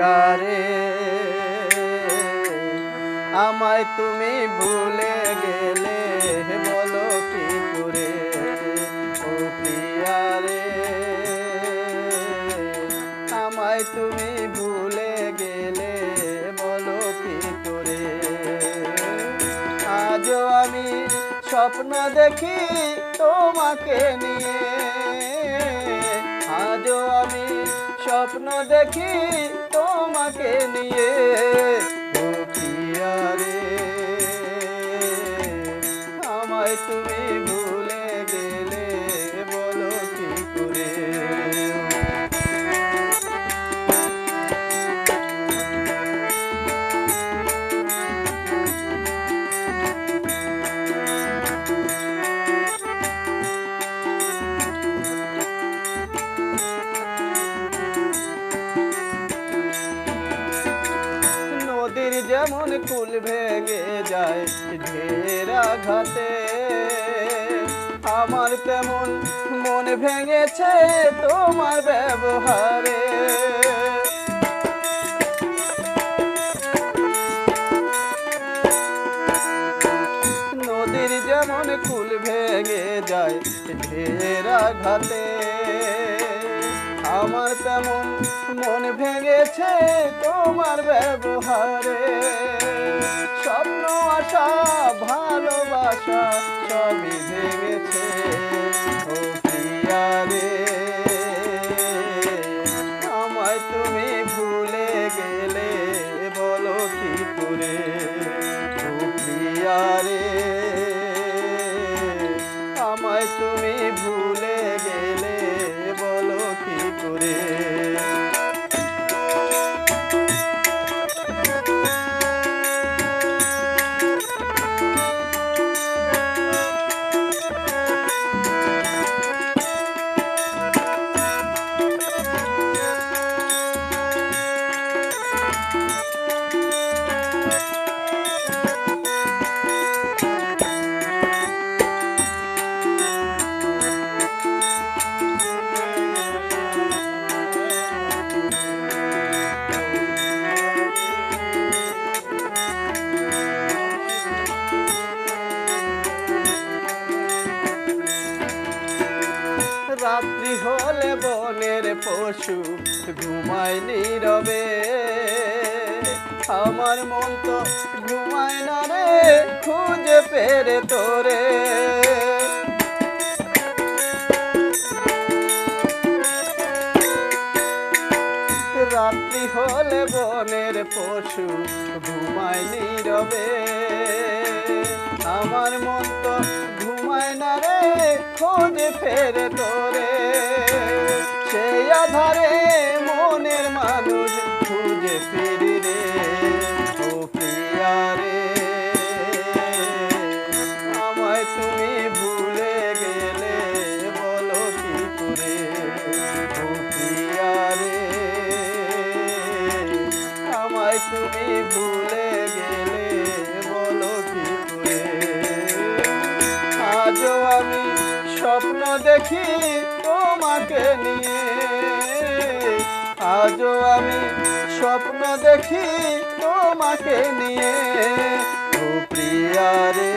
প্রিয়ারে আমায় তুমি ভুলে গেলে বলো কি করে ও প্রিয়ারে আমায় তুমি ভুলে গেলে বলো কি করে আজও আমি স্বপ্ন দেখি তোমাকে নিয়ে আজও আমি স্বপ্ন দেখি তোমাকে নিয়ে ও প্রিয়ারে আমায় তুমি ভুলে গেলে বলো কি করে নদীর যেমন কুল ভেঙে যায় ঢের আঘাতে আমার তেমন মন ভেঙেছে তোমার ব্যবহারে নদীর যেমন কুল ভেঙে যায় ঢের আঘাতে আমার তেমন মন ভেঙেছে তোমার ব্যবহারে স্বপ্ন আশা ভালোবাসা সবই ভেঙেছে ও প্রিয়ারে আমায় তুমি ভুলে গেলে বলো কি করে ও প্রিয়ারে আমায় তুমি ভুলে গেলে বলো কি করে রাত্রি হলে বনের পশু ঘুমায় নীরবে আমার মন তো ঘুমায় না রে খুঁজে পেরে তোরে রাত্রি হলে বনের পশু ঘুমায় নীরবে আমার মন তো ঘুমায় না রে খোঁজে ফেরে তোরে সেই আধারে মনের মানুষ খুঁজে ফিরি রে ও প্রিয়ারে আমায় তুমি ভুলে গেলে বলো কি করে ও প্রিয়ারে আমায় তুমি ভুলে গেলে বলো কি করে আজও আমি স্বপ্ন দেখি তোমাকে নিয়ে আজও আমি স্বপ্ন দেখি তোমাকে নিয়ে ও প্রিয়ারে